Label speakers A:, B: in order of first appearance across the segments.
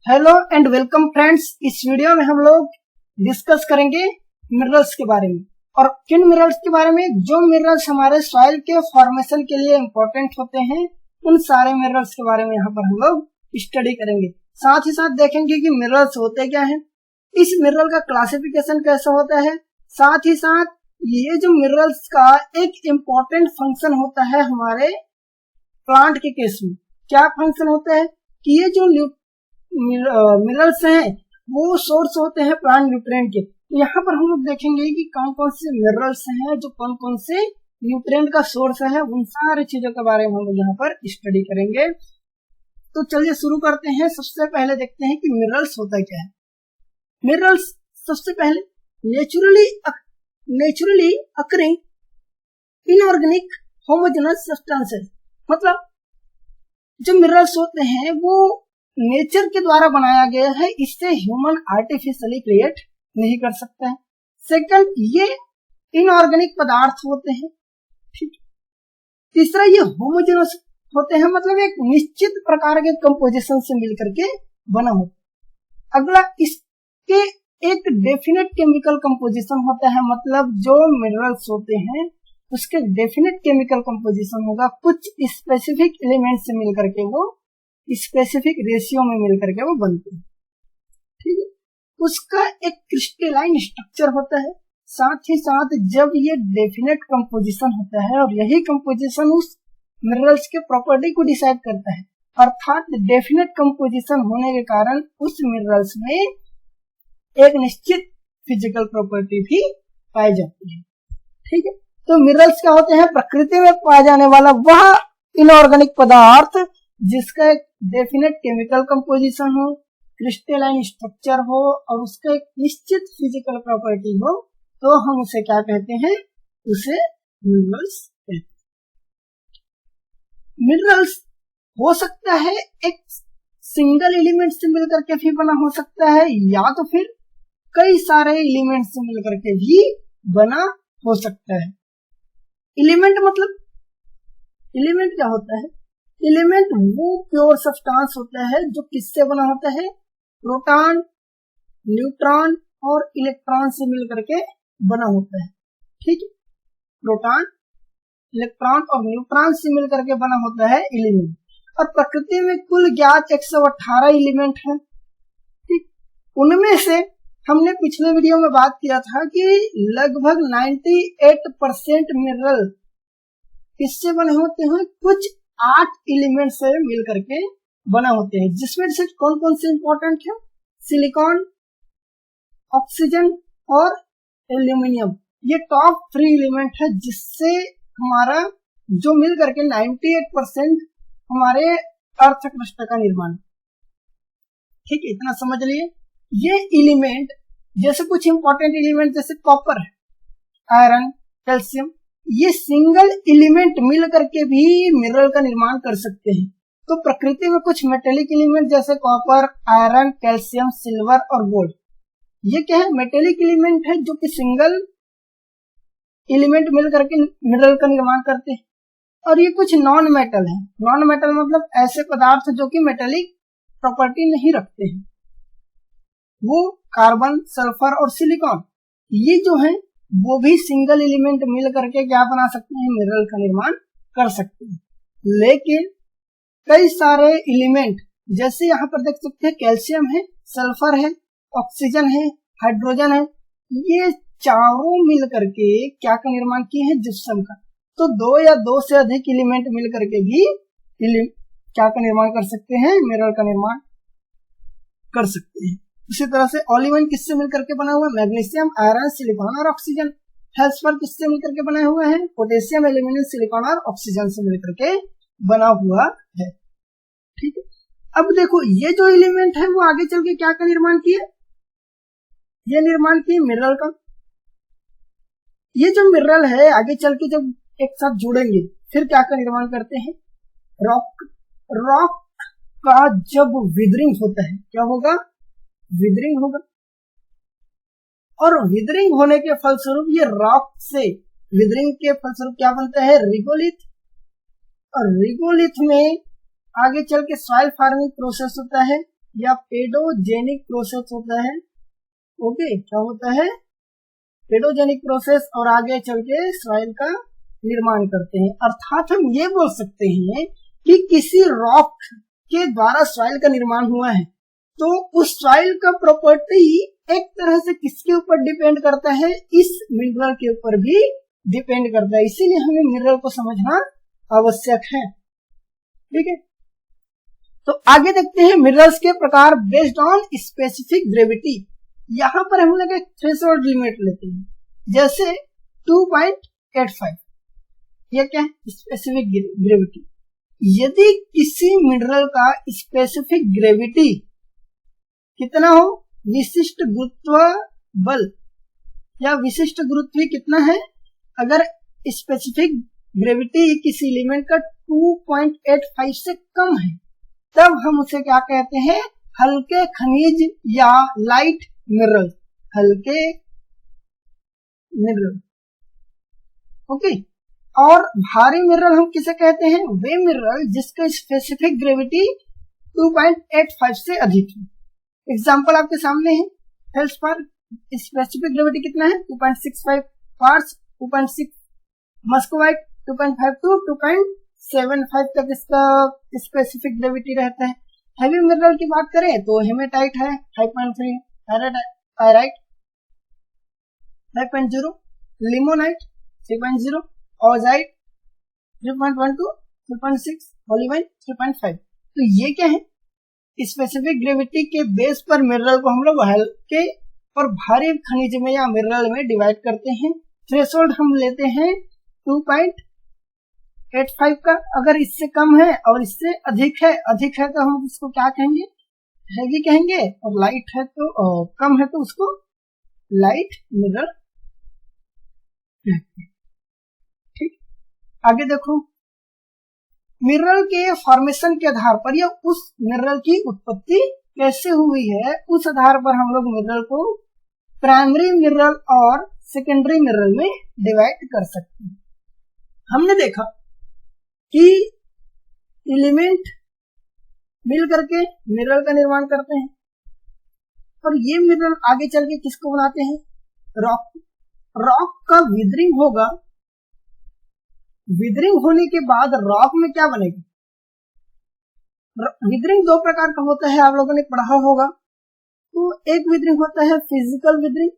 A: Hello and welcome friends. इस video में हम लोग डिस्कस करेंगे मिनरल्स के बारे में। और किन मिनरल्स के बारे में? जो मिनरल्स हमारे सॉइल के फॉर्मेशन के लिए इम्पोर्टेंट होते हैं, उन सारे मिनरल्स के बारे में यहाँ पर हम लोग स्टडी करेंगे। साथ ही साथ देखेंगे कि मिनरल्स होते क्या हैं, इस मिनरल का क्लासिफिकेशन कैसे होता है। साथ ही साथ ये जो मिनरल्स का एक इम्पोर्टेंट फंक्शन होता है हमारे प्लांट के केस में। क्या फंक्शन होता है कि ये जो मिनरल्स हैं वो सोर्स होते हैं प्लांट न्यूट्रिएंट के। यहाँ पर हम लोग देखेंगे कि कौन कौन से मिनरल्स हैं जो कौन कौन से न्यूट्रिएंट का सोर्स है, उन सारी चीजों के बारे में हम लोग यहाँ पर स्टडी करेंगे। तो चलिए शुरू करते हैं। सबसे पहले देखते हैं कि मिनरल्स होता क्या है। मिनरल्स सबसे पहले naturally occurring inorganic homogeneous substances, मतलब जो मिनरल्स होते हैं वो नेचर के द्वारा बनाया गया है, इससे ह्यूमन आर्टिफिशियली क्रिएट नहीं कर सकता है। सेकंड, ये इनऑर्गेनिक पदार्थ होते हैं। ठीक। तीसरा, ये होमोजेनस होते हैं, मतलब एक निश्चित प्रकार के कंपोजिशन से मिलकर के बना होता है। अगला, इसके एक डेफिनेट केमिकल कंपोजिशन होता है, मतलब जो मिनरल्स होते हैं उसके डेफिनेट केमिकल कंपोजिशन होगा, कुछ स्पेसिफिक एलिमेंट से मिलकर के वो स्पेसिफिक रेशियो में मिलकर के वो बनते हैं। ठीक है। उसका एक क्रिस्टलाइन स्ट्रक्चर होता है। साथ ही साथ जब ये डेफिनेट कंपोजिशन होता है और यही कंपोजिशन उस मिनरल्स के प्रॉपर्टी को डिसाइड करता है, अर्थात डेफिनेट कंपोजिशन होने के कारण उस मिनरल्स में एक निश्चित फिजिकल प्रॉपर्टी भी पाई जाती है। ठीक है। तो मिनरल्स क्या होते हैं? प्रकृति में पाया जाने वाला वह इनऑर्गेनिक पदार्थ जिसका एक डेफिनेट केमिकल कंपोजिशन हो, क्रिस्टलाइन स्ट्रक्चर हो और उसका एक निश्चित फिजिकल प्रॉपर्टी हो, तो हम उसे क्या कहते हैं? उसे मिनरल्स कहते हैं। मिनरल्स हो सकता है एक सिंगल एलिमेंट से मिलकर के भी बना हो सकता है, या तो फिर कई सारे एलिमेंट से मिलकर के भी बना हो सकता है। एलिमेंट मतलब, एलिमेंट क्या होता है? एलिमेंट वो प्योर सब्सटेंस होता है जो किससे बना होता है? प्रोटॉन, न्यूट्रॉन और इलेक्ट्रॉन से मिलकर के बना होता है। ठीक है। प्रोटॉन, इलेक्ट्रॉन और न्यूट्रॉन से मिलकर के बना होता है एलिमेंट। और प्रकृति में कुल ज्ञात 118 एलिमेंट है। ठीक। उनमें से हमने पिछले वीडियो में बात किया था कि लगभग 98% मिनरल किससे बने होते हैं? कुछ 8 एलिमेंट से मिलकर के बना होते हैं, जिसमें से कौन कौन से इंपॉर्टेंट है? सिलिकॉन, ऑक्सीजन और एल्यूमिनियम। ये टॉप 3 एलिमेंट है जिससे हमारा जो मिलकर के 98% हमारे अर्थ क्रस्ट का निर्माण। ठीक है, इतना समझ लिए। ये एलिमेंट जैसे कुछ इंपॉर्टेंट एलिमेंट जैसे कॉपर, आयरन, कैल्शियम, ये सिंगल एलिमेंट मिल करके भी मिनरल का निर्माण कर सकते हैं। तो प्रकृति में कुछ मेटेलिक एलिमेंट जैसे कॉपर, आयरन, कैल्शियम, सिल्वर और गोल्ड, ये क्या है? मेटेलिक एलिमेंट है जो कि सिंगल एलिमेंट मिल करके मिनरल का निर्माण करते हैं। और ये कुछ नॉन मेटल है। नॉन मेटल मतलब ऐसे पदार्थ जो कि मेटेलिक प्रॉपर्टी नहीं रखते हैं, वो कार्बन, सल्फर और सिलिकॉन, ये जो है वो भी सिंगल एलिमेंट मिल करके क्या बना सकते हैं? मिनरल का निर्माण कर सकते हैं। लेकिन कई सारे एलिमेंट जैसे यहाँ पर देख सकते हैं, कैल्शियम है, सल्फर है, ऑक्सीजन है, हाइड्रोजन है, ये चारों मिल करके क्या का निर्माण किए हैं? जिप्सम का। तो 2 या 2 से अधिक एलिमेंट मिल करके भी क्या का निर्माण कर सकते हैं? मिनरल का निर्माण कर सकते हैं। इसी तरह से ऑलिवन किससे मिलकर के बना हुआ है? मैग्नीशियम, आयरन, सिलिकॉन और ऑक्सीजन। हेल्सफर किससे मिलकर के बना हुआ है? पोटेशियम, एल्यूमिनियम, सिलिकॉन और ऑक्सीजन से मिलकर के बना हुआ है। ठीक है। अब देखो, ये जो एलिमेंट है वो आगे चल के क्या का निर्माण किए? ये निर्माण किए मिनरल का। ये जो मिनरल है आगे चल के जब एक साथ जुड़ेंगे फिर क्या का निर्माण करते हैं? रॉक का जब विदरिंग होता है, क्या होगा? विदरिंग होगा। और विदरिंग होने के फलस्वरूप ये रॉक से विदरिंग के फलस्वरूप क्या बनता है? रिगोलिथ। और रिगोलिथ में आगे चल के सॉइल फार्मिंग प्रोसेस होता है या पेडोजेनिक प्रोसेस होता है। ओके, क्या होता है? पेडोजेनिक प्रोसेस, और आगे चल के सॉइल का निर्माण करते हैं। अर्थात हम ये बोल सकते हैं कि किसी रॉक के द्वारा सॉइल का निर्माण हुआ है, तो उस सॉइल का प्रॉपर्टी एक तरह से किसके ऊपर डिपेंड करता है? इस मिनरल के ऊपर भी डिपेंड करता है। इसीलिए हमें मिनरल को समझना आवश्यक है। ठीक है, तो आगे देखते हैं मिनरल्स के प्रकार बेस्ड ऑन स्पेसिफिक ग्रेविटी। यहाँ पर हम लोग एक थ्रेशोल्ड लिमिट लेते हैं, जैसे 2.85, ये क्या है? Specific gravity. यदि किसी मिनरल का स्पेसिफिक ग्रेविटी कितना हो, विशिष्ट गुरुत्व बल या विशिष्ट गुरुत्व कितना है, अगर स्पेसिफिक ग्रेविटी किसी एलिमेंट का 2.85 से कम है, तब हम उसे क्या कहते हैं? हल्के खनिज या लाइट मिनरल, हल्के मिनरल। ओके, और भारी मिनरल हम किसे कहते हैं? वे मिनरल जिसका स्पेसिफिक ग्रेविटी 2.85 से अधिक है। एग्जाम्पल आपके सामने है, फेल्सपार स्पेसिफिक ग्रेविटी कितना है? 2.65, क्वार्ट्ज 2.6, मस्कोवाइट 2.52, 2.75 तक इसका स्पेसिफिक ग्रेविटी रहता है। हैवी मिनरल की बात करें तो हेमेटाइट है 5.3, पायराइट 5.0, लिमोनाइट 3.0, ऑजाइट 3.12, 3.6, ओलिवाइन 3.5। तो ये क्या है? स्पेसिफिक ग्रेविटी के बेस पर मिनरल को हम लोग हल्के और भारी खनिज में या मिनरल में डिवाइड करते हैं। थ्रेशोल्ड हम लेते हैं 2.85 का। अगर इससे कम है और इससे अधिक है तो हम इसको क्या कहेंगे? हैवी कहेंगे, और लाइट है तो कम है तो उसको लाइट मिनरल। ठीक, आगे देखो, मिनरल के फॉर्मेशन के आधार पर या उस मिनरल की उत्पत्ति कैसे हुई है, उस आधार पर हम लोग मिनरल को प्राइमरी मिनरल और सेकेंडरी मिनरल में डिवाइड कर सकते हैं। हमने देखा कि एलिमेंट मिल करके मिनरल का निर्माण करते हैं, और ये मिनरल आगे चल के किसको बनाते हैं? रॉक। रॉक का विदरिंग होगा, विदरिंग होने के बाद रॉक में क्या बनेगा? विदरिंग दो प्रकार का होता है, आप लोगों ने पढ़ा होगा। तो एक विदरिंग होता है फिजिकल विदरिंग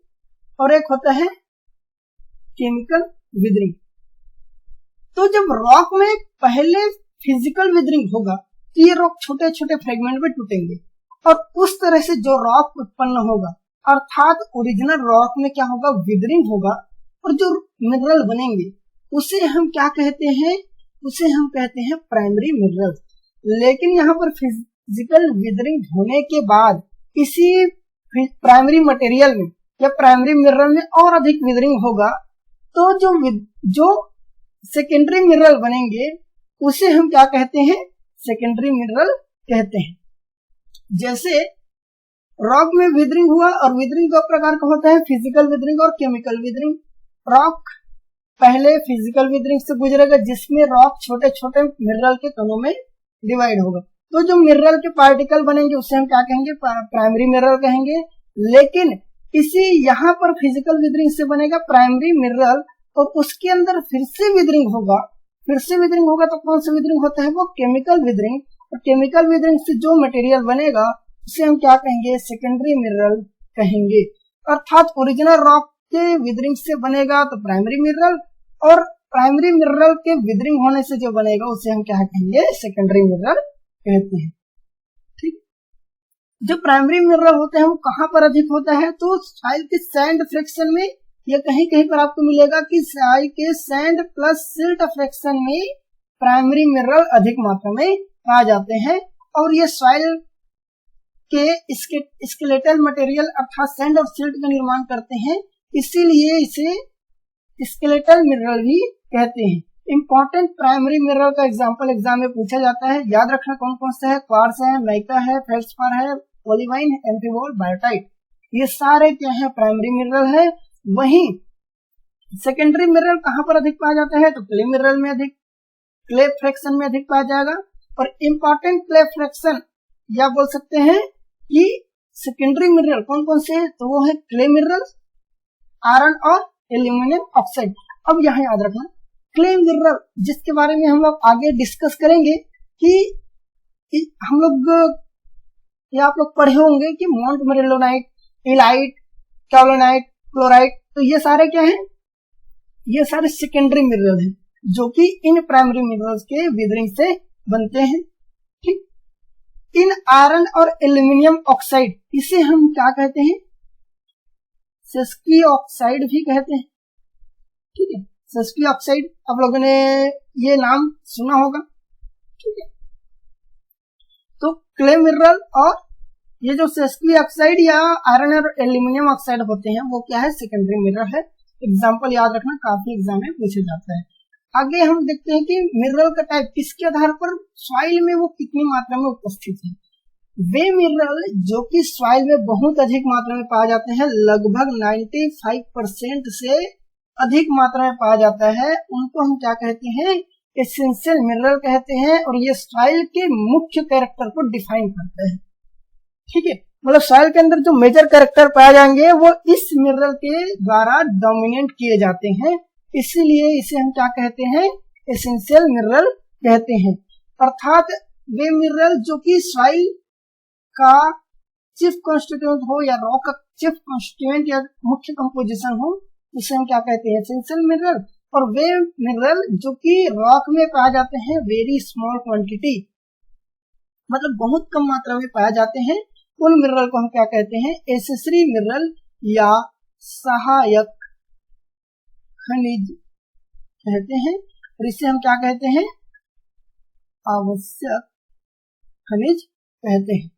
A: और एक होता है केमिकल विदरिंग। तो जब रॉक में पहले फिजिकल विदरिंग होगा तो ये रॉक छोटे छोटे फ्रेगमेंट में टूटेंगे, और उस तरह से जो रॉक उत्पन्न होगा, अर्थात ओरिजिनल रॉक में क्या होगा? विदरिंग होगा, और जो मिनरल बनेंगे उसे हम क्या कहते हैं? उसे हम कहते हैं प्राइमरी मिनरल। लेकिन यहाँ पर फिजिकल विदरिंग होने के बाद किसी प्राइमरी मटेरियल में या प्राइमरी मिनरल में और अधिक विदरिंग होगा, तो जो सेकेंडरी मिनरल बनेंगे उसे हम क्या कहते हैं? सेकेंडरी मिनरल कहते हैं। जैसे रॉक में विदरिंग हुआ, और विदरिंग दो प्रकार का होता है, फिजिकल विदरिंग और केमिकल विदरिंग। रॉक पहले फिजिकल विदरिंग से गुजरेगा, जिसमें रॉक छोटे छोटे मिनरल के कणों में डिवाइड होगा। तो जो मिनरल के पार्टिकल बनेंगे उसे हम क्या कहेंगे? प्राइमरी मिनरल कहेंगे। लेकिन किसी यहाँ पर फिजिकल विदरिंग से बनेगा प्राइमरी मिनरल, और उसके अंदर फिर से विदरिंग होगा। तो कौन सा विदरिंग होता है? वो केमिकल विदरिंग। और केमिकल विदरिंग से जो मटेरियल बनेगा उसे हम क्या कहेंगे? सेकेंडरी मिनरल कहेंगे। अर्थात ओरिजिनल रॉक के विदरिंग से बनेगा तो प्राइमरी मिनरल, और प्राइमरी मिनरल के विदरिंग होने से जो बनेगा उसे हम क्या कहेंगे? सेकेंडरी मिनरल कहते हैं। ठीक, जो प्राइमरी मिनरल होते हैं वो कहाँ पर अधिक होता है? तो सॉइल के सैंड फ्रैक्शन में, या कहीं कहीं पर आपको मिलेगा कि सॉइल के सैंड प्लस सिल्ट फ्रैक्शन में प्राइमरी मिनरल अधिक मात्रा में आ जाते हैं। और ये सॉइल के स्केलेटल मटेरियल अर्थात सैंड और सिल्ट का निर्माण करते हैं, इसीलिए इसे स्केलेटल मिनरल भी कहते हैं। इंपॉर्टेंट प्राइमरी मिनरल का एग्जाम में पूछा जाता है, याद रखना कौन कौन सा है? क्वार्ट्ज है, माइका है, फेल्डस्पार है, ओलिवाइन, एम्फीबॉल, बायोटाइट, ये सारे क्या है? प्राइमरी मिनरल है। वहीं सेकेंडरी मिनरल कहां पर अधिक पाया जाता है? तो क्ले मिनरल में अधिक, क्ले फ्रैक्शन में अधिक पाया जाएगा। और इंपॉर्टेंट क्ले फ्रैक्शन या बोल सकते हैं कि सेकेंडरी मिनरल कौन कौन से है, तो वो है क्ले मिनरल, आयरन और एल्यूमिनियम ऑक्साइड। अब यहाँ याद रखना क्ले मिनरल जिसके बारे में हम लोग आगे डिस्कस करेंगे कि हम लोग ये आप लोग पढ़े होंगे कि मॉन्ट मेरिलोनाइट, इलाइट, कैलोनाइट, क्लोराइट, तो ये सारे क्या हैं, ये सारे सेकेंडरी मिनरल हैं जो कि इन प्राइमरी मिनरल्स के विदरिंग से बनते हैं। ठीक, इन आयरन और एल्यूमिनियम ऑक्साइड इसे हम क्या कहते हैं, सेस्की ऑक्साइड भी कहते हैं। ठीक है, सेस्की ऑक्साइड आप लोगों ने ये नाम सुना होगा। ठीक है, तो क्ले मिनरल और ये जो सेस्की ऑक्साइड या आयरन और एल्यूमिनियम ऑक्साइड होते हैं वो क्या है, सेकेंडरी मिनरल है। एग्जाम्पल याद रखना, काफी एग्जाम में पूछा जाता है। आगे हम देखते हैं कि मिनरल का टाइप किसके आधार पर सॉइल में वो कितनी मात्रा में उपस्थित है। वे मिनरल जो कि सॉइल में बहुत अधिक मात्रा में पाए जाते हैं, लगभग 95% से अधिक मात्रा में पाया जाता है, उनको हम क्या कहते हैं, एसेंशियल मिनरल कहते हैं। और ये सॉइल के मुख्य कैरेक्टर को डिफाइन करते हैं। ठीक है, मतलब सॉइल के अंदर जो मेजर कैरेक्टर पाए जाएंगे वो इस मिनरल के द्वारा डोमिनेट किए जाते हैं, इसीलिए इसे हम क्या कहते हैं, एसेंशियल मिनरल कहते हैं। अर्थात वे मिनरल जो कि सॉइल का चीफ कॉन्स्टिट्यूएंट हो या रॉक का चीफ कॉन्स्टिट्यूएंट या मुख्य कंपोजिशन हो, इसे हम क्या कहते हैं, एसेंशियल मिनरल। और वे मिनरल जो कि रॉक में पाए जाते हैं वेरी स्मॉल क्वांटिटी, मतलब बहुत कम मात्रा में पाए जाते हैं, उन मिनरल को हम क्या कहते हैं, एसेसरी मिनरल या सहायक खनिज कहते हैं। और इसे हम क्या कहते हैं, आवश्यक खनिज कहते हैं।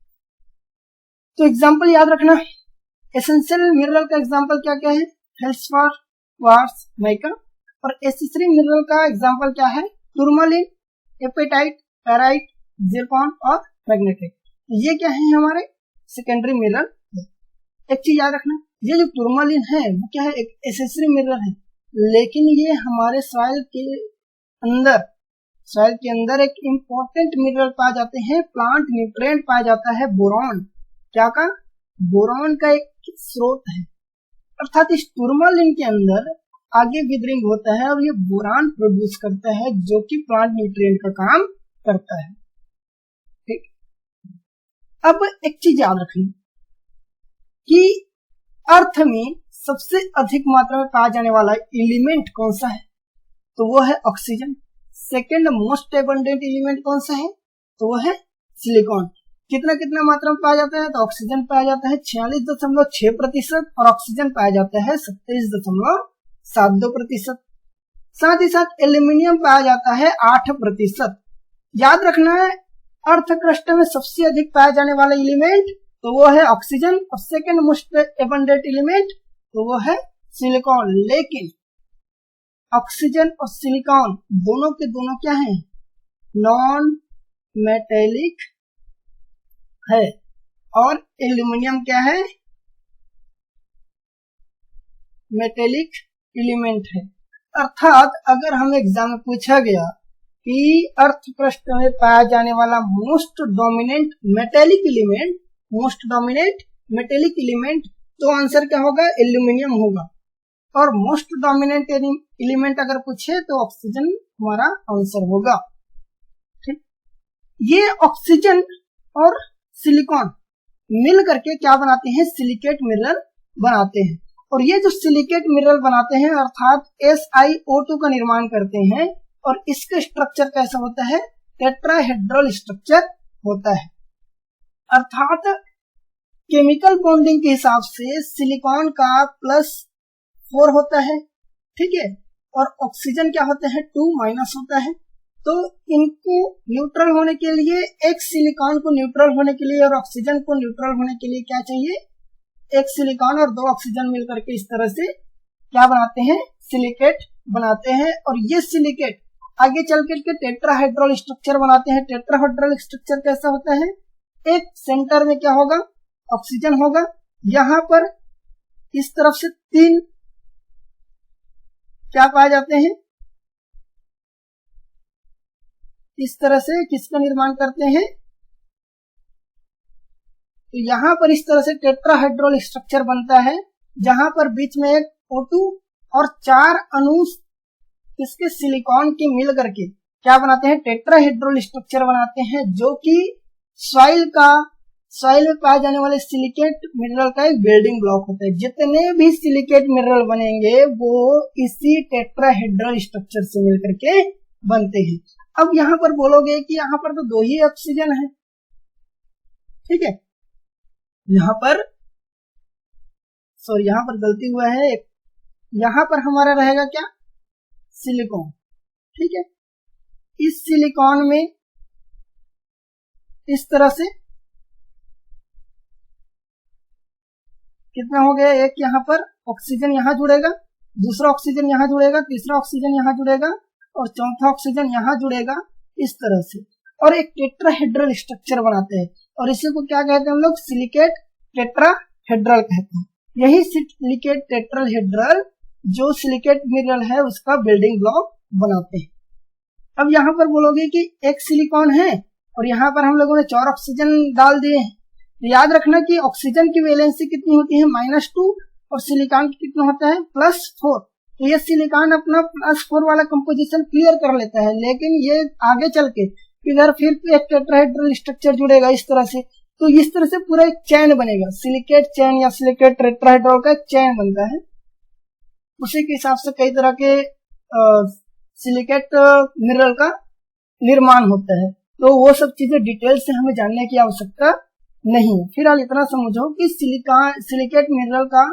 A: तो एग्जाम्पल याद रखना, एसेंशियल मिनरल का एग्जाम्पल क्या क्या है, फेल्सपार, क्वार्ट्ज, माइका। और एसेसरी मिनरल का एग्जाम्पल क्या है, टूरमालिन, एपेटाइट, पैराइट, जिरकॉन और मैग्नेटाइट। ये क्या है, हमारे सेकेंडरी मिनरल। एक चीज याद रखना, ये जो टूरमालिन है वो क्या है, एक एसेसरी मिनरल है, लेकिन ये हमारे सॉइल के अंदर एक इम्पोर्टेंट मिनरल पाए जाते हैं, प्लांट न्यूट्रिएंट पाया जाता है, बोरॉन। क्या का, बोरॉन का एक स्रोत है। अर्थात इस टूरमालिन के अंदर आगे विदरिंग होता है और ये बोरान प्रोड्यूस करता है जो कि प्लांट न्यूट्रिएंट का काम करता है। ठीक, अब एक चीज याद रखनी कि अर्थ में सबसे अधिक मात्रा में पाया जाने वाला एलिमेंट कौन सा है, तो वो है oxygen. Second most abundant element कौन सा है, तो वो है सिलिकॉन। कितना मात्रा में पाया जाता है, तो ऑक्सीजन पाया जाता है 46.6% और ऑक्सीजन पाया जाता है 27.72%। साथ ही साथ एल्यूमिनियम पाया जाता है 8%। याद रखना है, अर्थ क्रस्ट में सबसे अधिक पाया जाने वाला एलिमेंट तो वो है ऑक्सीजन, और सेकेंड मोस्ट एबंडेंट एलिमेंट तो वो है सिलिकॉन। लेकिन ऑक्सीजन और सिलिकॉन दोनों के दोनों क्या हैं, नॉन मेटेलिक है, और एल्यूमिनियम क्या है, मेटेलिक एलिमेंट है। अर्थात अगर हमें एग्जाम में पूछा गया कि अर्थ पृष्ठ में पाया जाने वाला मोस्ट डोमिनेंट मेटेलिक एलिमेंट, तो आंसर क्या होगा, एल्यूमिनियम होगा। और मोस्ट डोमिनेंट एलिमेंट अगर पूछे तो ऑक्सीजन हमारा आंसर होगा। ठीक, ये ऑक्सीजन और सिलिकॉन मिल करके क्या बनाते हैं, सिलिकेट मिनरल बनाते हैं। और ये जो सिलिकेट मिनरल बनाते हैं अर्थात SiO2 का निर्माण करते हैं, और इसका स्ट्रक्चर कैसा होता है, टेट्राहेड्रल स्ट्रक्चर होता है। अर्थात केमिकल बॉन्डिंग के हिसाब से सिलिकॉन का +4 होता है, ठीक है, और ऑक्सीजन क्या होता है, 2- होता है। तो इनको न्यूट्रल होने के लिए, एक सिलिकॉन को न्यूट्रल होने के लिए और ऑक्सीजन को न्यूट्रल होने के लिए क्या चाहिए, एक सिलिकॉन और 2 ऑक्सीजन मिलकर के इस तरह से क्या बनाते हैं, सिलिकेट बनाते हैं। और ये सिलिकेट आगे चल करके टेट्राहेड्रल स्ट्रक्चर बनाते हैं। टेट्राहेड्रल स्ट्रक्चर कैसा होता है, एक सेंटर में क्या होगा, ऑक्सीजन होगा, यहां पर इस तरफ से 3 क्या पाए जाते हैं, इस तरह से किसका निर्माण करते हैं, तो यहाँ पर इस तरह से टेट्राहेड्रल स्ट्रक्चर बनता है, जहां पर बीच में एक O2 और 4 अणु इसके सिलिकॉन के मिल करके क्या बनाते हैं, टेट्राहेड्रल स्ट्रक्चर बनाते हैं, जो कि सॉइल में पाए जाने वाले सिलिकेट मिनरल का एक बिल्डिंग ब्लॉक होता है। जितने भी सिलिकेट मिनरल बनेंगे वो इसी टेट्राहेड्रल स्ट्रक्चर से मिलकर के बनते हैं। अब यहाँ पर बोलोगे कि यहाँ पर तो 2 ही ऑक्सीजन है, ठीक है, यहाँ पर गलती हुआ है, यहाँ पर हमारा रहेगा क्या, सिलिकॉन, ठीक है। इस सिलिकॉन में इस तरह से कितना हो गया, एक यहाँ पर ऑक्सीजन यहाँ जुड़ेगा, दूसरा ऑक्सीजन यहाँ जुड़ेगा, तीसरा ऑक्सीजन यहाँ जुड़ेगा और चौथा ऑक्सीजन यहाँ जुड़ेगा, इस तरह से, और एक टेट्राहेड्रल स्ट्रक्चर बनाते हैं। और इसी को क्या कहते हैं हम लोग, सिलिकेट टेट्राहेड्रल कहते हैं। यही सिलिकेट टेट्राहेड्रल जो सिलिकेट मिनरल है उसका बिल्डिंग ब्लॉक बनाते हैं। अब यहाँ पर बोलोगे कि एक सिलिकॉन है और यहाँ पर हम लोगों ने 4 ऑक्सीजन डाल दिए हैं, तो याद रखना कि ऑक्सीजन की वैलेंसी कितनी होती है, -2, और सिलिकॉन की कितना होता है, +4। तो ये सिलिकॉन अपना +4 वाला कंपोजिशन क्लियर कर लेता है, लेकिन ये आगे चल के इधर फिर एक टेट्राहेड्रल स्ट्रक्चर जुड़ेगा इस तरह से, तो इस तरह से पूरा एक चैन बनेगा, सिलिकेट चैन या सिलिकेट टेट्राहेड्रल का चैन बनता है। उसी के हिसाब से कई तरह के सिलिकेट मिनरल का निर्माण होता है, तो वो सब चीजें डिटेल से हमें जानने की आवश्यकता नहीं। फिलहाल इतना समझो कि सिलिकेट मिनरल का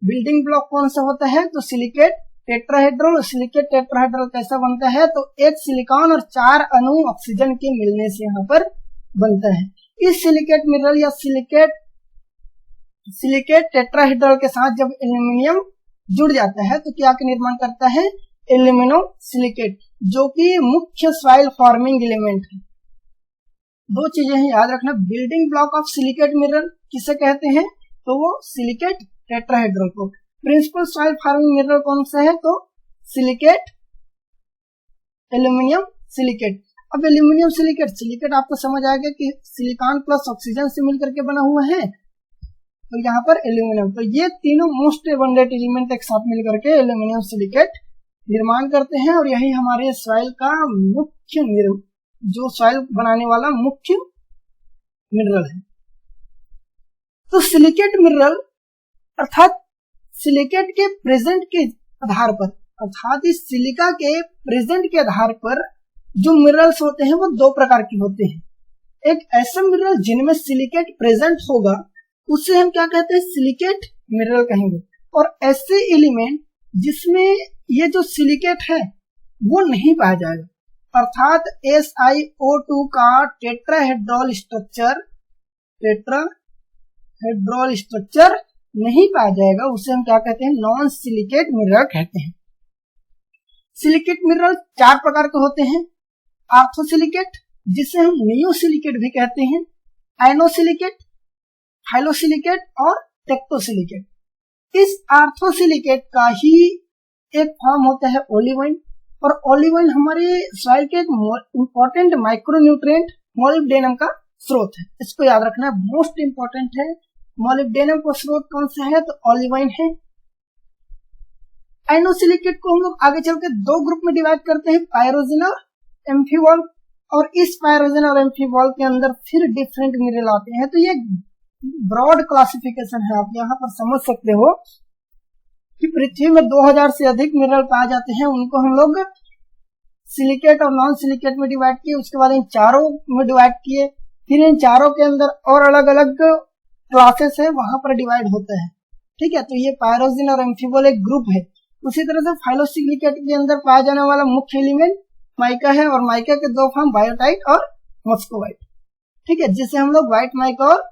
A: बिल्डिंग ब्लॉक कौन सा होता है, तो सिलिकेट टेट्राहेड्रल। सिलिकेट टेट्राहेड्रल कैसा बनता है, तो एक सिलिकॉन और 4 अणु ऑक्सीजन के मिलने से यहाँ पर बनता है। इस सिलिकेट मिनरल या सिलिकेट टेट्राहेड्रल के साथ जब एल्यूमिनियम जुड़ जाता है तो क्या का निर्माण करता है, एल्यूमिनो सिलिकेट, जो कि मुख्य सॉइल फॉर्मिंग एलिमेंट है। 2 चीजें हैं याद रखना, building block of silicate mineral किसे कहते हैं, तो वो सिलिकेट टेट्राहेड्रल को। प्रिंसिपल सॉइल फॉर्मिंग मिनरल कौन सा है, तो सिलिकेट एल्यूमिनियम सिलिकेट। अब एल्यूमिनियम सिलिकेट आपको समझ आएगा कि सिलिकॉन प्लस ऑक्सीजन से मिलकर के बना हुआ है, तो यहाँ पर एल्यूमिनियम, तो ये तीनों मोस्ट एबंडेंट एलिमेंट एक साथ मिलकर के एल्यूमिनियम सिलिकेट निर्माण करते हैं, और यही हमारे सॉइल का मुख्य जो सॉइल बनाने वाला मुख्य मिनरल है। तो सिलिकेट मिनरल अर्थात सिलिकेट के प्रेजेंट के आधार पर, अर्थात इस सिलिका के प्रेजेंट के आधार पर जो मिनरल्स होते हैं वो 2 प्रकार के होते हैं। एक ऐसा मिनरल जिनमें सिलिकेट प्रेजेंट होगा उसे हम क्या कहते हैं, सिलिकेट मिनरल कहेंगे, और ऐसे एलिमेंट जिसमें ये जो सिलिकेट है वो नहीं पाया जाएगा, अर्थात SiO2 का टेट्राहेड्रल स्ट्रक्चर नहीं पाया जाएगा, उसे हम क्या कहते हैं, नॉन सिलिकेट मिनरल कहते हैं। सिलिकेट मिनरल 4 प्रकार के होते हैं, आर्थोसिलिकेट जिसे हम नियोसिलिकेट भी कहते हैं, आइनोसिलिकेट, हाइलोसिलिकेट और टेक्टोसिलिकेट। इस आर्थोसिलिकेट का ही एक फॉर्म होता है ओलिवाइन, और ओलिवाइन हमारे सॉइल के एक इंपॉर्टेंट माइक्रोन्यूट्रिएंट मोलिब्डेनम का स्रोत है। इसको याद रखना, मोस्ट इंपॉर्टेंट है। मोलिब्डेनम का स्रोत कौन सा है, तो ओलिवाइन है। आइनोसिलिकेट को हम लोग आगे चल के 2 ग्रुप में डिवाइड करते हैं, पायरोजिन और एम्फीवॉल, और इस पायरोजिन और एम्फीवॉल के अंदर फिर डिफरेंट मिनरल आते हैं। तो ये ब्रॉड क्लासिफिकेशन है, आप यहाँ पर समझ सकते हो कि पृथ्वी में 2000 से अधिक मिनरल पाए जाते हैं, उनको हम लोग सिलिकेट और नॉन सिलिकेट में डिवाइड किए, उसके बाद इन चारों में डिवाइड किए, फिर इन चारों के अंदर और अलग अलग क्लासेस है, वहां पर डिवाइड होता है, ठीक है। तो ये पायरोजिन और एम्फीवॉल एक ग्रुप है। उसी तरह से फाइलोसिलिकेट के अंदर पाया जाने वाला मुख्य एलिमेंट माइका है, और माइका के 2 फॉर्म बायोटाइट और मस्कोवाइट, ठीक है, जिसे हम लोग व्हाइट माइका और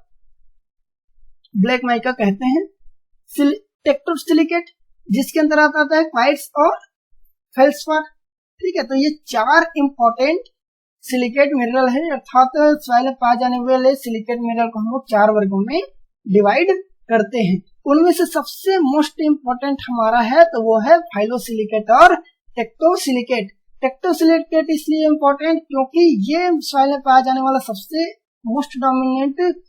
A: ब्लैक माइका कहते हैं। टेक्टोसिलिकेट जिसके अंदर आता है क्वार्ट्ज और फेल्डस्पार, ठीक है। तो ये 4 इंपॉर्टेंट सिलिकेट मिनरल है, अर्थात सॉइल में पाए जाने वाले सिलिकेट मिनरल को हम लोग 4 वर्गों में डिवाइड करते हैं। उनमें से सबसे मोस्ट इंपॉर्टेंट हमारा है तो वो है फाइलोसिलिकेट और टेक्टोसिलिकेट। टेक्टोसिलिकेट इसलिए इंपॉर्टेंट क्योंकि ये सॉइल में पाया जाने वाला सबसे मोस्ट डोमिनेंट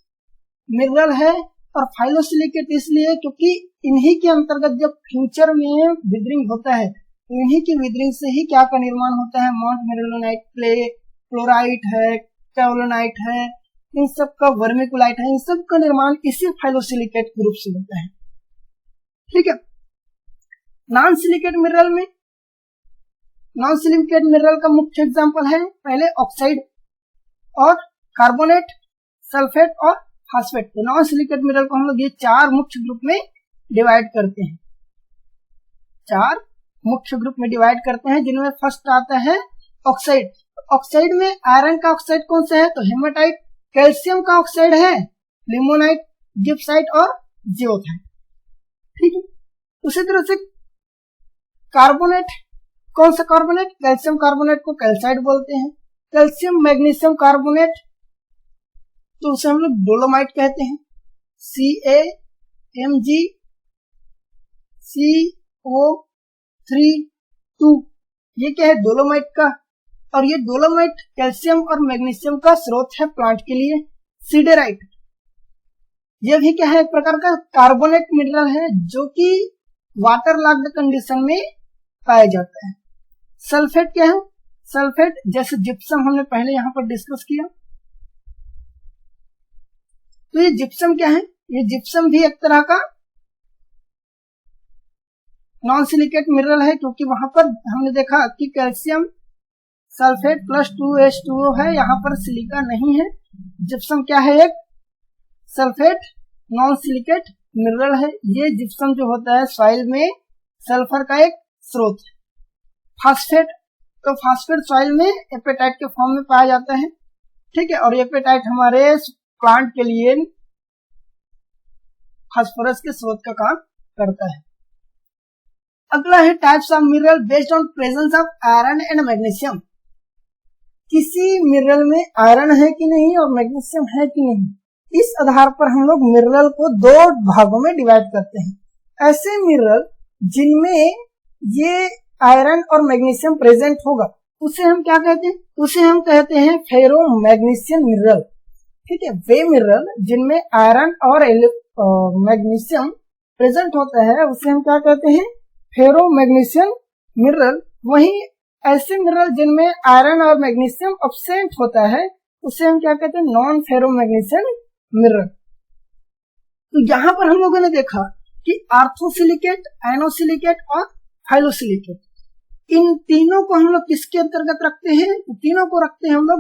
A: मिनरल है। और फाइलोसिलिकेट इसलिए क्योंकि इन्हीं के अंतर्गत जब फ्यूचर में विदरिंग होता है तो इन्हीं की विदरिंग से ही क्या का निर्माण होता है, मोंटमोरेलानाइट, क्ले, क्लोराइट है, कैओलोनाइट है, इन सब का वर्मिकुलाइट है, इन सब का निर्माण इसी फाइलोसिलिकेट ग्रुप से होता है। ठीक है। नॉन सिलिकेट मिनरल में, नॉन सिलिकेट मिनरल का मुख्य एग्जांपल है पहले ऑक्साइड और कार्बोनेट, सल्फेट और फास्फेट। तो नॉन सिलिकेट मिनरल को हम लोग ये चार मुख्य ग्रुप में डिवाइड करते हैं, चार मुख्य ग्रुप में डिवाइड करते हैं, जिनमें फर्स्ट आता है ऑक्साइड। ऑक्साइड में आयरन का ऑक्साइड कौन सा है, तो हेमाटाइट, कैल्शियम का ऑक्साइड है लिमोनाइट, गिब्साइट और जियोथाइट। ठीक है। उसी तरह से कार्बोनेट, कौन सा कार्बोनेट, कैल्शियम कार्बोनेट को कैल्साइट बोलते हैं। कैल्शियम मैग्नीशियम कार्बोनेट तो उसे हम लोग डोलोमाइट कहते हैं, CaMgCO3 ये क्या है, डोलोमाइट का। और ये डोलोमाइट कैल्शियम और मैग्नीशियम का स्रोत है प्लांट के लिए। सीडेराइट ये भी क्या है, एक प्रकार का कार्बोनेट मिनरल है जो कि वाटर लॉक्ड कंडीशन में पाया जाता है। सल्फेट क्या है, सल्फेट जैसे जिप्सम हमने पहले यहां पर डिस्कस किया। तो ये जिप्सम क्या है, ये जिप्सम भी एक तरह का नॉन सिलिकेट मिनरल है, क्योंकि वहां पर हमने देखा कि कैल्शियम सल्फेट प्लस 2H2O है, यहाँ पर सिलिका नहीं है। जिप्सम क्या है, एक सल्फेट नॉन सिलिकेट मिनरल है। ये जिप्सम जो होता है सॉइल में सल्फर का एक स्रोत है। फास्फेट, तो फास्फेट सॉइल में एपेटाइट के फॉर्म में पाया जाता है। ठीक है। और एपेटाइट हमारे प्लांट के लिए फास्फोरस के स्रोत का काम करता है। अगला है types of mineral based on presence of iron and magnesium. किसी मिनरल में आयरन है कि नहीं और मैग्नीशियम है कि नहीं, इस आधार पर हम लोग मिनरल को दो भागों में डिवाइड करते हैं। ऐसे मिनरल जिनमें ये आयरन और मैग्नीशियम प्रेजेंट होगा उसे हम क्या कहते हैं, उसे हम कहते हैं फेरो मैग्नीशियम मिनरल। ठीक है। वे मिनरल जिनमें आयरन और मैग्नीशियम प्रेजेंट होता है उसे हम क्या कहते हैं, फेरो मैग्नीशियम मिनरल। वहीं ऐसे मिनरल जिनमें आयरन और मैग्नीशियम एब्सेंट होता है उसे हम क्या कहते हैं, नॉन फेरो मैग्नीशियम मिनरल। तो यहाँ पर हम लोगों ने देखा कि आर्थोसिलिकेट, आयनोसिलिकेट और फाइलोसिलिकेट, इन तीनों को हम लोग किसके अंतर्गत रखते हैं, तीनों को रखते हैं हम लोग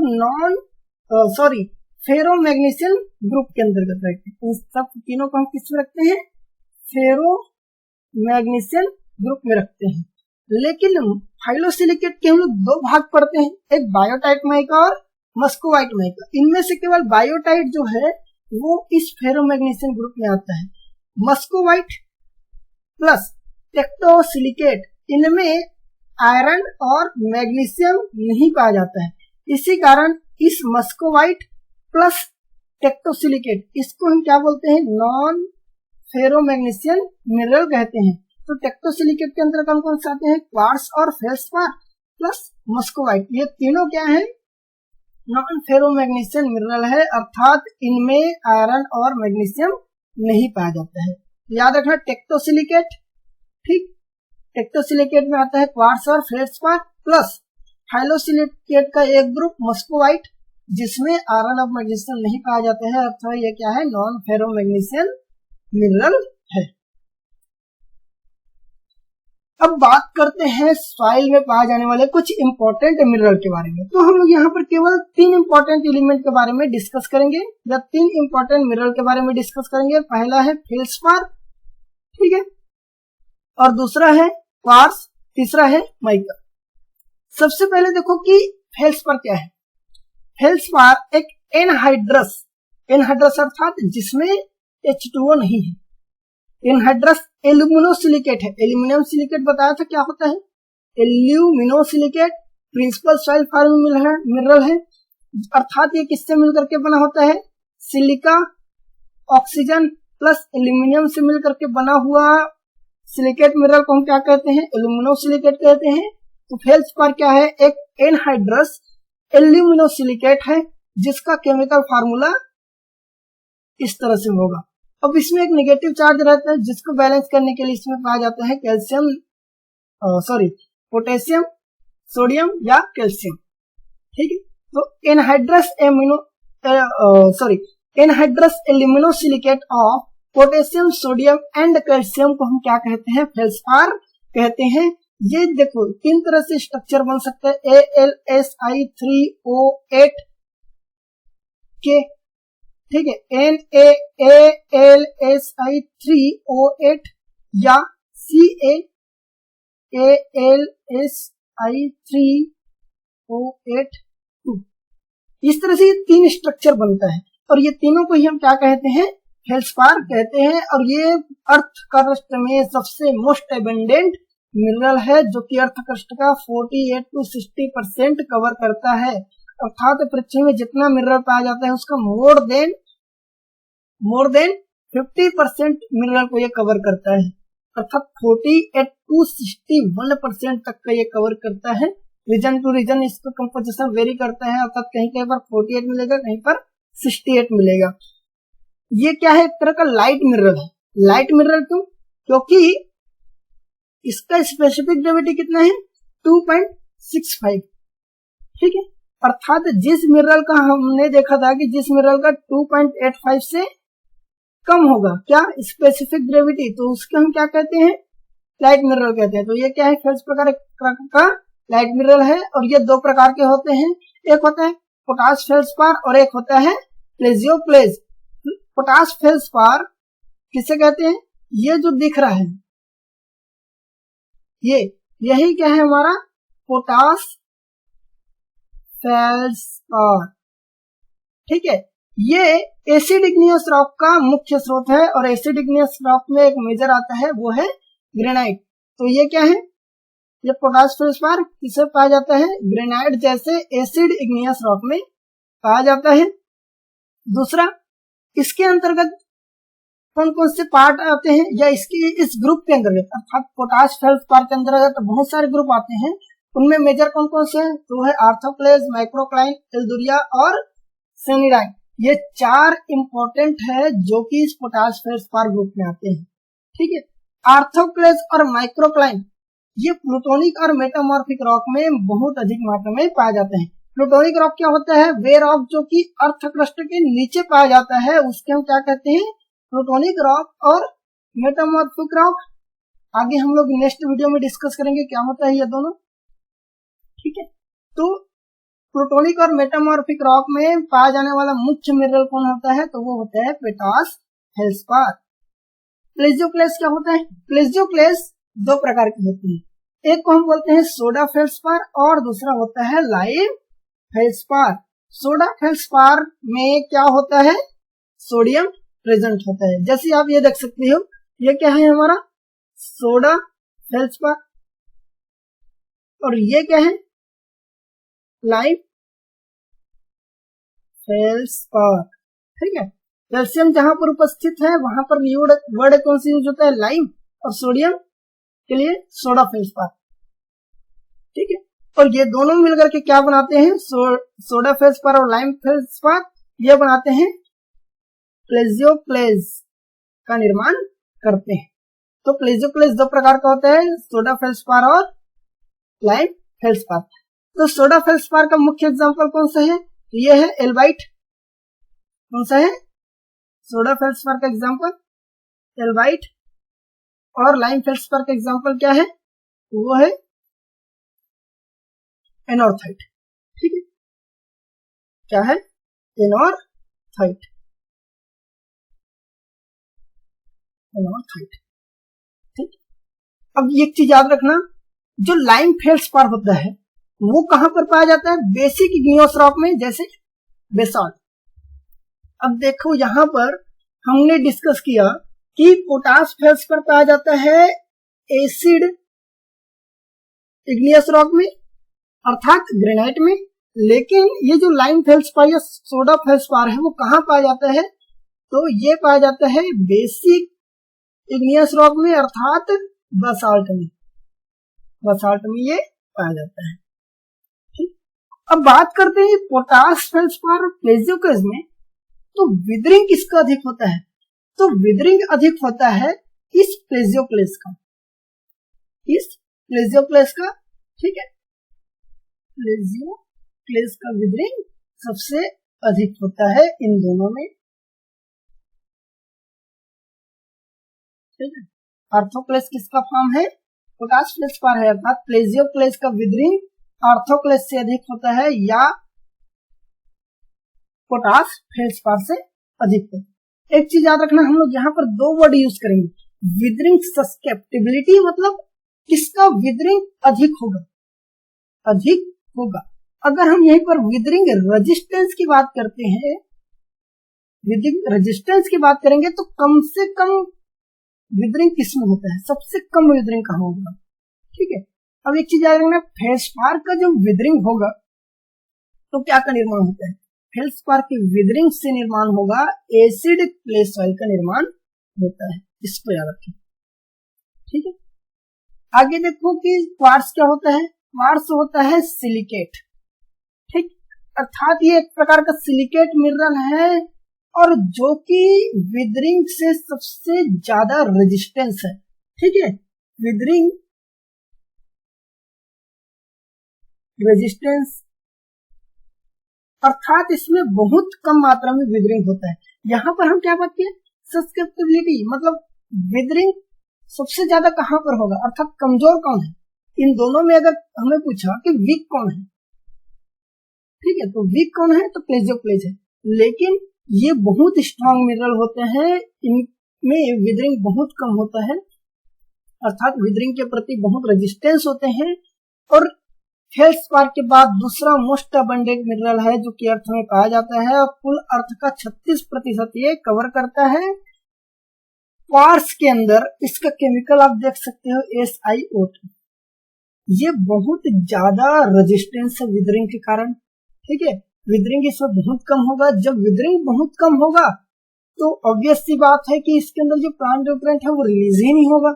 A: फेरो मैग्नीशियम ग्रुप के अंतर्गत रखते हैं। इन सब तीनों को हम किसमें रखते हैं, फेरो मैग्नीशियम ग्रुप में रखते हैं। लेकिन फाइलोसिलिकेट के हम लोग दो भाग पढ़ते हैं, एक बायोटाइट माइका और मस्कोवाइट माइका। इनमें से केवल बायोटाइट जो है वो इस फेरो मैग्नीशियम ग्रुप में आता है। मस्कोवाइट प्लस टेक्टोसिलिकेट, इनमें आयरन और मैग्नीशियम नहीं पाया जाता है। इसी कारण इस मस्कोवाइट प्लस टेक्टोसिलिकेट, इसको हम क्या बोलते हैं, नॉन फेरो मैग्नीशियम मिनरल कहते हैं। तो टेक्टोसिलिकेट के अंतर्गत कौन से आते हैं, क्वार्ट्ज और फेल्डस्पार प्लस मस्कोवाइट। ये तीनों क्या है, नॉन फेरो मैग्नीशियम मिनरल है, अर्थात इनमें आयरन और मैग्नीशियम नहीं पाया जाता है। याद रखना टेक्टोसिलिकेट, ठीक, टेक्टोसिलिकेट में आता है क्वार्ट्ज और फेल्डस्पार प्लस फाइलोसिलिकेट का एक ग्रुप मस्कोवाइट जिसमें आयरन और मैग्नीशियम नहीं पाया जाता है, अर्थात ये क्या है, नॉन फेरो मैग्नीशियम मिनरल है। अब बात करते हैं सॉइल में पाए जाने वाले कुछ इंपॉर्टेंट मिनरल के बारे में। तो हम लोग यहाँ पर केवल 3 इंपॉर्टेंट एलिमेंट के बारे में डिस्कस करेंगे, या 3 इंपॉर्टेंट मिनरल के बारे में डिस्कस करेंगे। पहला है फेल्डस्पार, ठीक है, और दूसरा है क्वार्ट्ज, तीसरा है माइका। सबसे पहले देखो कि फेल्डस्पार क्या है। फेल्डस्पार एक एनहाइड्रस अर्थात जिसमें H2O नहीं है, एनहाइड्रस एल्यूमिनोसिलिकेट है। एल्यूमिनियम सिलिकेट बताया था क्या होता है, एल्यूमिनोसिलिकेट प्रिंसिपल सॉइल फॉर्मिंग मिनरल है, अर्थात ये किससे मिलकर के बना होता है, सिलिका, ऑक्सीजन प्लस एल्यूमिनियम से मिलकर के बना हुआ सिलिकेट मिनरल को हम क्या कहते हैं, एल्यूमिनोसिलिकेट कहते हैं। तो फेल्डस्पार क्या है, एक एनहाइड्रस एल्यूमिनोसिलिकेट है जिसका केमिकल फार्मूला इस तरह से होगा। अब इसमें एक नेगेटिव चार्ज रहता है जिसको बैलेंस करने के लिए इसमें पाया जाता है कैल्शियम पोटेशियम, सोडियम या कैल्शियम। ठीक है, तो anhydrous aluminosilicate of potassium, sodium and calcium को हम क्या कहते हैं? फेल्सपार कहते हैं। ये देखो तीन तरह से स्ट्रक्चर बन सकता है, AlSi3O8 के, ठीक है, NaAlSi3O8 या CaAlSi3O8 इस तरह से ये तीन स्ट्रक्चर बनता है और ये तीनों को ही हम क्या कहते हैं? फेल्सपार कहते हैं। और ये अर्थ क्रस्ट में सबसे मोस्ट एबंडेंट मिनरल है जो कि अर्थ क्रस्ट का 48 to 60% कवर करता है। अर्थात पृथ्वी में जितना मिनरल पाया जाता है उसका मोर देन 50% मिनरल को ये कवर करता है। अर्थात 48 to 61% तक का ये कवर करता है। रीजन टू रीजन इसका कंपोजिशन वेरी करता है, अर्थात कहीं कहीं पर 48 मिलेगा, कहीं पर 68 मिलेगा। ये क्या है? एक तरह का लाइट मिनरल है। लाइट मिनरल क्यों? क्योंकि इसका स्पेसिफिक ग्रेविटी कितना है? 2.65। ठीक है, अर्थात जिस मिनरल का हमने देखा था कि जिस मिनरल का 2.85 से कम होगा क्या स्पेसिफिक ग्रेविटी, तो उसके हम क्या कहते हैं? लाइट मिनरल कहते हैं। तो ये क्या है? फेल्स प्रकार का लाइट मिनरल है और ये दो प्रकार के होते हैं, एक होता है पोटाश फेल्सपार और एक होता है प्लेजियोक्लेज। पोटाश फेल्सपार किसे कहते हैं? ये जो दिख रहा है यही क्या है हमारा? Potash feldspar. ठीक है, ये एसिड इग्नियस रॉक का मुख्य स्रोत है और एसिड इग्नियस रॉक में एक मेजर आता है वो है ग्रेनाइट। तो ये क्या है? ये पोटाश फेल्सपार किसे पाया जाता है? ग्रेनाइट जैसे एसिड इग्नियस रॉक में पाया जाता है। दूसरा, इसके अंतर्गत कौन कौन से पार्ट आते हैं या इसके इस ग्रुप के अंतर्गत, अर्थात पोटाश फेल्सपार के अंतर्गत बहुत सारे ग्रुप आते हैं। उनमें मेजर कौन कौन से हैं? तो है आर्थोक्लेज, माइक्रोक्लाइन, एल्दुरिया और सेनिडाइन। ये चार इंपॉर्टेंट है जो कि इस पोटाश फेल्सपार ग्रुप में आते हैं। ठीक है, आर्थोक्लेज और माइक्रोक्लाइन ये प्लूटोनिक और मेटामॉर्फिक रॉक में बहुत अधिक मात्रा में पाया जाते हैं। प्लूटोनिक रॉक क्या होता है? वे रॉक जो कि अर्थ क्रस्ट के नीचे पाया जाता है उसके हम क्या कहते हैं? Plutonic rock. और मेटामॉर्फिक रॉक आगे हम लोग नेक्स्ट वीडियो में डिस्कस करेंगे क्या होता है ये दोनों। ठीक है, तो प्लूटोनिक और मेटामॉर्फिक रॉक में पाया जाने वाला मुख्य मिनरल कौन होता है? तो वो होता है पोटाश फेल्सपार। प्लेजियोक्लेज क्या होता है? प्लेजियोक्लेज दो प्रकार की होती है, एक को हम बोलते हैं सोडा फेल्सपार और दूसरा होता है लाइम फेल्सपार। सोडा फेल्सपार में क्या होता है? सोडियम प्रेजेंट होता है। जैसे आप ये देख सकते हो, ये क्या है हमारा? सोडा फेल्सपार और ये क्या है? Lime feldspar. ठीक है, कैल्शियम जहां पर उपस्थित है वहां पर वर्ड कौन सी यूज होता है? लाइम, और सोडियम के लिए सोडा फेल्सपार। ठीक है, और ये दोनों मिलकर के क्या बनाते हैं? सोडा फेल्सपार और लाइम फेल्सपार ये बनाते हैं प्लेजियोक्लेज का निर्माण करते हैं। तो प्लेजियोक्लेज दो प्रकार का होता है, सोडा फेल्सपार और लाइम फेल्सपार। तो सोडा फेल्सपार का मुख्य एग्जांपल कौन सा है? ये है एल्बाइट। कौन सा है? सोडा फेल्सपार का एग्जांपल एल्बाइट। और लाइम फेल्सपार का एग्जांपल क्या है? वो है एनोर्थाइट। ठीक है, क्या है? एनोर्थाइट। ठीक, अब एक चीज याद रखना, जो लाइम फेल्सपार होता है वो कहां पर पाया जाता है? बेसिक इग्नियस रॉक में, जैसे बेसाल्ट। अब देखो यहां पर हमने डिस्कस किया कि पोटाश फेल्सपार पाया जाता है एसिड इग्नियस रॉक में, अर्थात ग्रेनाइट में। लेकिन ये जो लाइम फेल्सपार या सोडा फेल्सपार है वो कहां पाया जाता है? तो ये पाया जाता है बेसिक इग्नियस रॉक में, अर्थात बसाल्ट में। बसाल्ट में ये पाया जाता है। ठीक, अब बात करते हैं पोटाश फेल्सपार प्लेजियोक्लेज में तो विदरिंग किसका अधिक होता है? तो विदरिंग अधिक होता है इस प्लेजियोक्लेस का, इस प्लेजियोक्लेस का, ठीक है, प्लेजियोक्लेस का विदरिंग सबसे अधिक होता है इन दोनों में, ठीक है। आर्थोक्लेस किसका फॉर्म है? पोटाश फेल्सपार है, अर्थात प्लेजियोक्लेस का विदरिंग आर्थोक्लेस से अधिक होता है या पोटाश फेल्सपार से अधिक होता है। एक चीज याद रखना, हम लोग यहाँ पर दो वर्ड यूज करेंगे, विदरिंग सस्केप्टिबिलिटी, मतलब किसका विदरिंग अधिक होगा, अधिक होगा। अगर हम यहीं पर विदरिंग रेजिस्टेंस की बात करते हैं, विदरिंग रेजिस्टेंस की बात करेंगे तो कम से कम विदरिंग किसमें होता है, सबसे कम विदरिंग कहाँ होगा, ठीक है। अब एक चीज याद रखना, फेल्सपार का जो विदरिंग होगा तो क्या का निर्माण होता है? फेल्सपार के विदरिंग से निर्माण होगा एसिडिक क्ले सॉइल का निर्माण होता है, इसको याद रखें, ठीक है। आगे देखो कि क्वार्ट्ज क्या होता है? क्वार्ट्ज होता है सिलिकेट, ठीक, अर्थात ये एक प्रकार का सिलिकेट मिनरल है और जो कि विदरिंग से सबसे ज्यादा रेजिस्टेंस है, ठीक है, विदरिंग रेजिस्टेंस, अर्थात इसमें बहुत कम मात्रा में विदरिंग होता है। यहाँ पर हम क्या बात किए? सस्केप्टिबिलिटी, मतलब विदरिंग सबसे ज्यादा कहाँ पर होगा, अर्थात कमजोर कौन है इन दोनों में? अगर हमें पूछा कि वीक कौन है, ठीक है, तो वीक कौन है? तो प्लेजियोक्लेस है। लेकिन ये बहुत स्ट्रांग मिनरल होते हैं, इनमें विदरिंग बहुत कम होता है, अर्थात विदरिंग के प्रति बहुत रेजिस्टेंस होते हैं। और फेल्सपार के बाद दूसरा मोस्ट अबंडेंट मिनरल है जो कि अर्थ में पाया जाता है और कुल अर्थ का 36% ये कवर करता है। क्वार्ट्ज के अंदर इसका केमिकल आप देख सकते हो SiO2, ये बहुत ज्यादा रेजिस्टेंस है विदरिंग के कारण, ठीक है, विदरिंग इसमें बहुत कम होगा। जब विदरिंग बहुत कम होगा तो ऑब्वियस सी बात है कि इसके अंदर जो प्लांट न्यूट्रिएंट है वो रिलीज ही नहीं होगा,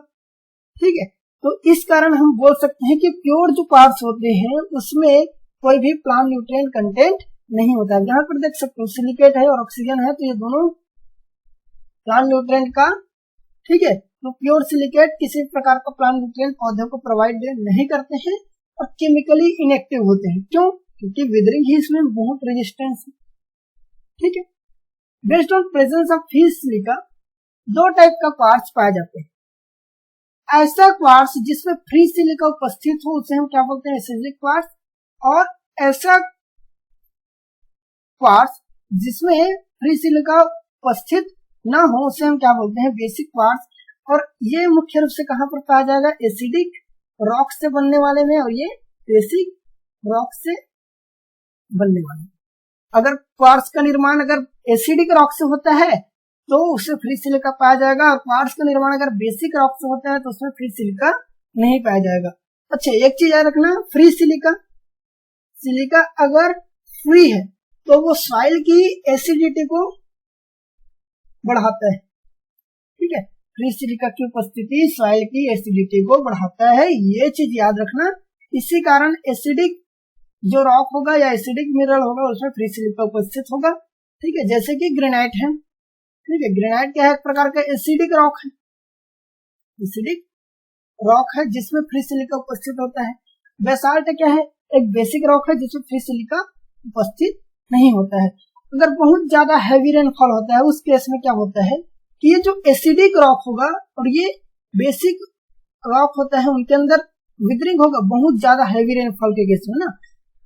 A: ठीक है। तो इस कारण हम बोल सकते हैं कि प्योर जो क्वार्ट्ज होते हैं उसमें कोई भी प्लांट न्यूट्रिएंट कंटेंट नहीं होता है। यहाँ पर देख सकते हो सिलिकेट है और ऑक्सीजन है, तो ये दोनों प्लांट न्यूट्रिएंट का, ठीक है, तो प्योर सिलिकेट किसी प्रकार का प्लांट न्यूट्रिएंट पौधे को प्रोवाइड नहीं करते हैं और केमिकली इनएक्टिव होते हैं। क्यों? क्योंकि विदरिंग ही इसमें बहुत रेजिस्टेंस है, ठीक है। Based on presence of free silica दो टाइप का क्वार्ट्ज पाए जाते हैं। ऐसा क्वार्ट्ज जिसमें फ्री सिलिका उपस्थित हो उसे हम क्या बोलते हैं? Acidic quartz. और ऐसा क्वार्ट्ज जिसमें फ्री सिलिका उपस्थित ना हो उसे हम क्या बोलते हैं? Basic quartz. और ये मुख्य रूप से कहां पर पाया जाएगा? एसिडिक रॉक से बनने वाले में, और ये बेसिक रॉक से बनने वाले। अगर क्वार्ट्ज का निर्माण अगर एसिडिक रॉक से होता है तो उसमें फ्री सिलिका पाया जाएगा, और क्वार्ट्ज का निर्माण अगर बेसिक रॉक से होता है तो उसमें फ्री सिलिका नहीं पाया जाएगा। अच्छा, एक चीज याद रखना, फ्री सिलिका अगर फ्री है तो वो सॉइल की एसिडिटी को बढ़ाता है, ठीक है, फ्री सिलिका की उपस्थिति सॉइल की एसिडिटी को बढ़ाता है, ये चीज याद रखना। इसी कारण एसिडिक जो रॉक होगा या एसिडिक मिनरल होगा उसमें फ्री सिलिका उपस्थित होगा, ठीक है। जैसे कि ग्रेनाइट है, ठीक है, ग्रेनाइट क्या है? एक प्रकार का एसिडिक रॉक है, एसिडिक रॉक है जिसमें फ्री सिलिका उपस्थित होता है। बेसाल्ट क्या है? एक बेसिक रॉक है जिसमें फ्री सिलिका उपस्थित नहीं होता है। अगर बहुत ज्यादा हैवी रेनफॉल होता है उस केस में क्या होता है कि ये जो एसिडिक रॉक होगा और ये बेसिक रॉक होता है उनके अंदर विदरिंग होगा बहुत ज्यादा हैवी रेनफॉल के केस में ना,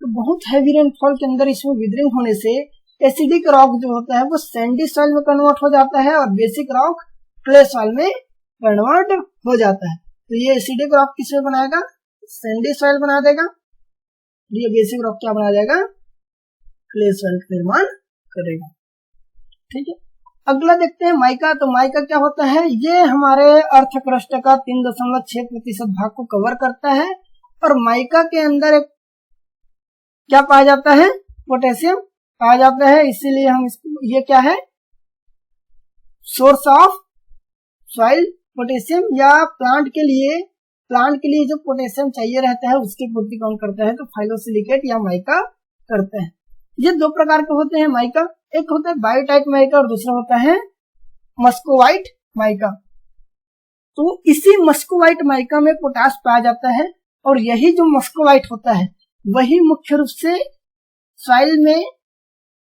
A: तो बहुत हैवी रेनफॉल के अंदर इसमें विदरिंग होने से एसिडिक रॉक जो होता है वो सैंडी सॉइल में कन्वर्ट हो जाता है और बेसिक रॉक क्ले सॉइल में कन्वर्ट हो जाता है। तो ये एसिडिक रॉक किसमें बनाएगा? सैंडी सॉइल बना देगा, ये बेसिक रॉक क्या बना देगा? क्ले सॉइल का निर्माण करेगा, ठीक है। अगला देखते हैं माइका। तो माइका क्या होता है? ये हमारे अर्थ क्रस्ट का 3.6% भाग को कवर करता है और माइका के अंदर एक क्या पाया जाता है? पोटेशियम पाया जाता है, इसीलिए हम इसको, ये क्या है? सोर्स ऑफ सॉइल पोटेशियम, या प्लांट के लिए जो पोटेशियम चाहिए रहता है उसकी पूर्ति कौन करता है? तो फाइलोसिलिकेट या माइका करते हैं। ये दो प्रकार के होते हैं माइका, एक होता है बायोटाइट माइका और दूसरा होता है मस्कोवाइट माइका। तो इसी मस्कोवाइट माइका में पोटाश पाया जाता है और यही जो मस्कोवाइट होता है वही मुख्य रूप से सॉइल में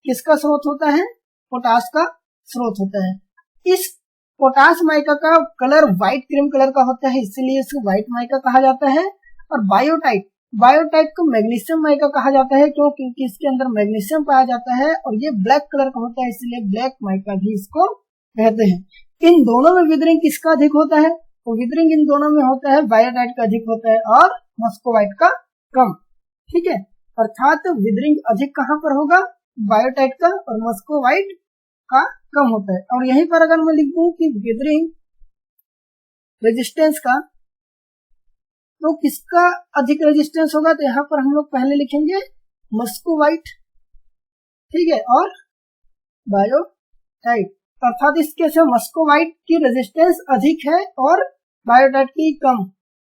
A: किसका स्रोत होता है, पोटाश का स्रोत होता है। इस पोटाश माइका का कलर व्हाइट क्रीम कलर का होता है, इसीलिए इसे व्हाइट माइका कहा जाता है। और बायोटाइट को मैग्नीशियम माइका कहा जाता है, क्यों, क्योंकि इसके अंदर मैग्नीशियम पाया जाता है और ये ब्लैक कलर का होता है, इसलिए ब्लैक माइका भी इसको कहते हैं। इन दोनों में विदरिंग किसका अधिक होता है, तो विदरिंग इन दोनों में होता है बायोटाइट का अधिक होता है और मस्कोवाइट का कम। ठीक है, अर्थात विदरिंग अधिक कहां पर होगा, बायोटाइट का, और मस्कोवाइट का कम होता है। और यहीं पर अगर मैं लिख दूं कि विदरिंग रेजिस्टेंस का, तो किसका अधिक रेजिस्टेंस होगा, तो यहां पर हम लोग पहले लिखेंगे मस्कोवाइट, ठीक है, और बायोटाइट। अर्थात इस केस में मस्कोवाइट की रेजिस्टेंस अधिक है और बायोटाइट की कम,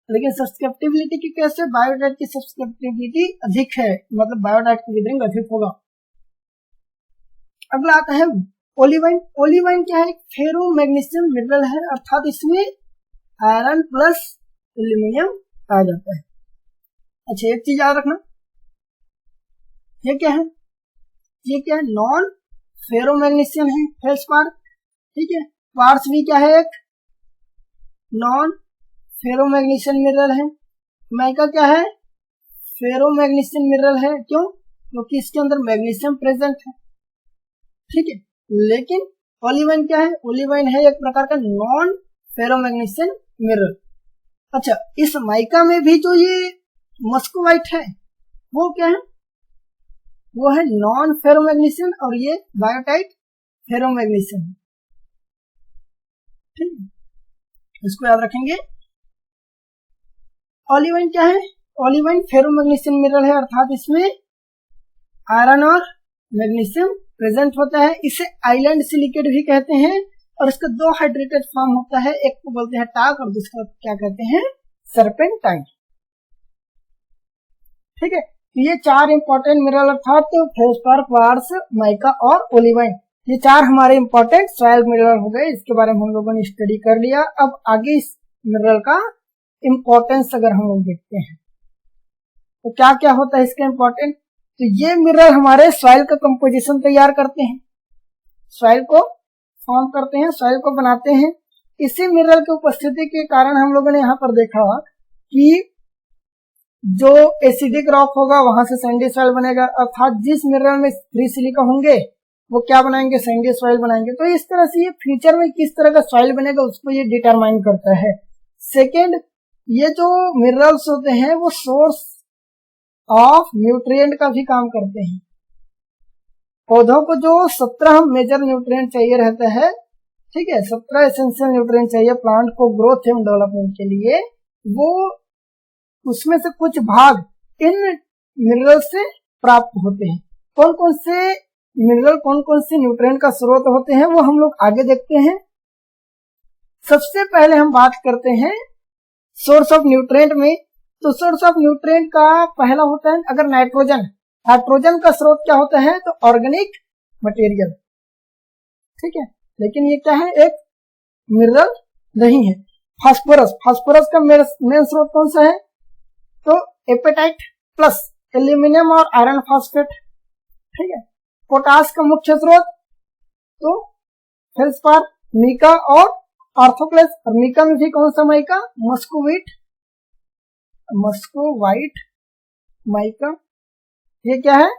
A: लेकिन सब्सक्रिप्टिबिलिटी की केस में बायोटाइट की सब्सक्रिप्टिबिलिटी अधिक है, मतलब बायोटाइट की विदरिंग अधिक होगा। अगला आता है ओलिवाइन। ओलिवाइन क्या है, फेरो मैग्नीशियम मिनरल है, अर्थात इसमें आयरन प्लस एल्यूमिनियम आ जाता है। अच्छा, एक चीज याद रखना, ये क्या है, ये क्या है, नॉन फेरो मैग्नीशियम है, फेल्सपार, ठीक है। क्वार्ट्ज भी क्या है, एक नॉन फेरो मैग्नीशियम मिनरल है। माइका क्या है, फेरो मैग्नीशियम मिनरल है, क्यों, क्योंकि इसके अंदर मैग्नीशियम प्रेजेंट है, ठीक है। लेकिन ओलिवाइन क्या है, ओलिवाइन है एक प्रकार का नॉन फेरो मैग्नीशियम मिनरल। अच्छा, इस माइका में भी जो ये मस्कोवाइट है वो क्या है, वो है नॉन फेरोमैग्नीशियम और ये बायोटाइट फेरोमैग्नीशियम, ठीक है, इसको याद रखेंगे। ओलिवाइन क्या है, ओलिवाइन फेरोमैग्नीशियम मिनरल है, अर्थात इसमें आयरन और मैग्नीशियम प्रेजेंट होता है। इसे आइलैंड सिलिकेट भी कहते हैं और इसका दो हाइड्रेटेड फॉर्म होता है, एक को बोलते हैं टाक और दूसरा क्या कहते हैं, सर्पेंटाइन, ठीक है। ये चार इंपॉर्टेंट मिनरल अर्थात फेल्सपार, क्वार्ट्ज, माइका और ओलिवाइन, ये चार हमारे इंपॉर्टेंट सॉइल मिनरल हो गए। इसके बारे में हम लोगों ने स्टडी कर लिया। अब आगे इस मिनरल का इंपॉर्टेंस अगर हम लोग देखते हैं तो क्या क्या होता है इसका इंपॉर्टेंट, तो ये मिनरल हमारे सॉइल का कंपोजिशन तैयार करते हैं, सॉइल को फॉर्म करते हैं, सॉइल को बनाते हैं। इसी मिनरल की उपस्थिति के कारण हम लोगों ने यहाँ पर देखा कि जो एसिडिक रॉक होगा वहां से सैंडी सॉइल बनेगा, अर्थात जिस मिनरल में फ्री सिलिका होंगे वो क्या बनाएंगे, सैंडी सॉइल बनाएंगे। तो इस तरह से ये फ्यूचर में किस तरह का सॉइल बनेगा उसको ये डिटरमाइन करता है। सेकेंड, ये जो मिनरल्स होते हैं वो सोर्स ऑफ न्यूट्रिएंट का भी काम करते हैं। पौधों को जो 17 मेजर न्यूट्रिएंट चाहिए रहता है, ठीक है, 17 एसेंशियल न्यूट्रिएंट चाहिए प्लांट को ग्रोथ एंड डेवलपमेंट के लिए, वो उसमें से कुछ भाग इन मिनरल से प्राप्त होते हैं। कौन कौन से मिनरल, कौन कौन से न्यूट्रिएंट का स्रोत होते हैं वो हम लोग आगे देखते हैं। सबसे पहले हम बात करते हैं सोर्स ऑफ न्यूट्रिएंट में। तो सोर्स ऑफ न्यूट्रिएंट का पहला होता है अगर नाइट्रोजन, नाइट्रोजन का स्रोत क्या होता है, तो ऑर्गेनिक मटेरियल, ठीक है, लेकिन ये क्या है, एक मिनरल नहीं है। फास्फोरस, फास्फोरस का मेन स्रोत कौन सा है, तो एपेटाइट प्लस एल्यूमिनियम और आयरन फास्फेट, ठीक है। पोटास का मुख्य स्रोत तो फेल्सपार, मिका और ऑर्थोक्लेस, और मिका में भी कौन सा माइका, मस्कोवाइट माइका, ये क्या है,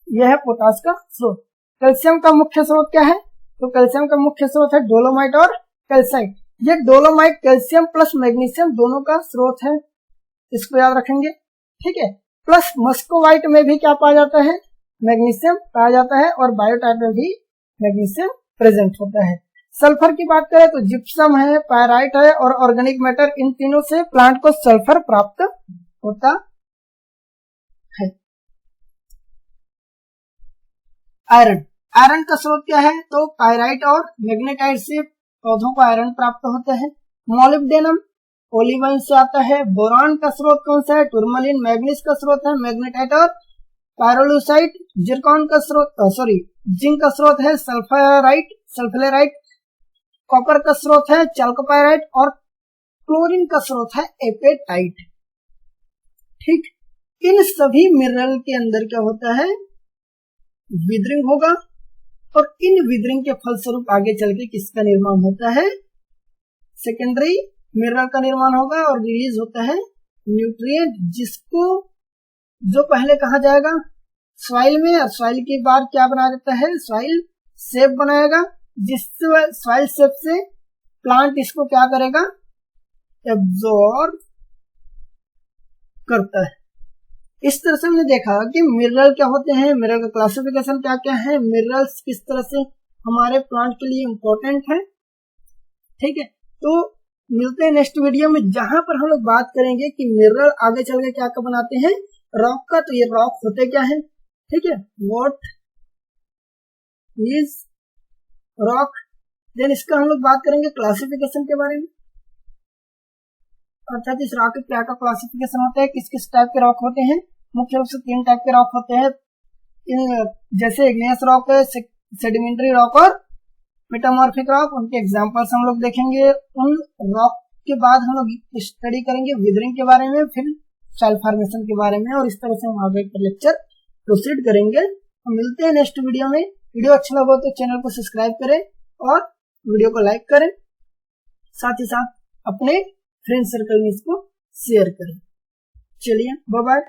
A: यह है पोटास का स्रोत। कैल्शियम का मुख्य स्रोत क्या है, तो कैल्शियम का मुख्य स्रोत है डोलोमाइट और कैल्साइट। ये डोलोमाइट कैल्शियम प्लस मैग्नीशियम दोनों का स्रोत है, इसको याद रखेंगे, ठीक है। प्लस मस्कोवाइट में भी क्या पाया जाता है, मैग्नीशियम पाया जाता है और बायोटाइट में भी मैग्नीशियम प्रेजेंट होता है। सल्फर की बात करें तो जिप्सम है, पायराइट है और ऑर्गेनिक मैटर, इन तीनों से प्लांट को सल्फर प्राप्त होता है। आयरन, आयरन का स्रोत क्या है, तो पायराइट और मैग्नेटाइट से पौधों को आयरन प्राप्त होता है। मोलिब्डेनम ओलिवाइन से आता है। बोरान का स्रोत कौन सा है, टूरमलिन। मैग्नीज का स्रोत है मैग्नेटाइट और पायरोलूसाइट, जिरकॉन का स्रोत जिंक का स्रोत है सल्फरेराइट, कॉपर का स्रोत है चैल्कोपाइराइट और क्लोरीन का स्रोत है एपेटाइट। ठीक, इन सभी मिनरल के अंदर क्या होता है, विदरिंग होगा और इन विदरिंग के फलस्वरूप आगे चल के किसका निर्माण होता है, सेकेंडरी मिनरल का निर्माण होगा और रिलीज होता है न्यूट्रिएंट, जिसको जो पहले कहा जाएगा सॉइल में, और सॉइल के बाद क्या बनाया जाता है, सॉइल शेप बनाएगा, जिस सॉइल शेप से प्लांट इसको क्या करेगा, एब्जॉर्ब करता है। इस तरह से हमने देखा कि मिनरल क्या होते हैं, मिनरल का क्लासिफिकेशन क्या क्या है, मिनरल्स किस तरह से हमारे प्लांट के लिए इंपॉर्टेंट है। ठीक है, तो मिलते हैं नेक्स्ट वीडियो में, जहां पर हम लोग बात करेंगे कि मिनरल आगे चल के क्या क्या बनाते हैं, रॉक का। तो ये रॉक होते क्या है, ठीक है, व्हाट इज रॉक। देन इसका हम लोग बात करेंगे क्लासिफिकेशन के बारे में, अर्थात इस रॉक के क्या क्या क्लासिफिकेशन होता है, किस किस टाइप के रॉक होते हैं। मुख्य रूप से 3 टाइप के रॉक होते हैं, जैसे इग्नियस रॉक है, सेडिमेंट्री रॉक और मेटामॉर्फिक रॉक। उनके एग्जांपल्स हम लोग देखेंगे। उन रॉक के बाद हम लोग स्टडी करेंगे विदरिंग के बारे में, फिर सॉइल फॉर्मेशन के बारे में, और इस तरह से हम आगे का लेक्चर प्रोसीड करेंगे। तो मिलते हैं नेक्स्ट वीडियो में। वीडियो अच्छा लगा तो चैनल को सब्सक्राइब करें और वीडियो को लाइक करें, साथ ही साथ अपने फ्रेंड सर्कल में इसको शेयर करें। चलिए, बाय बाय।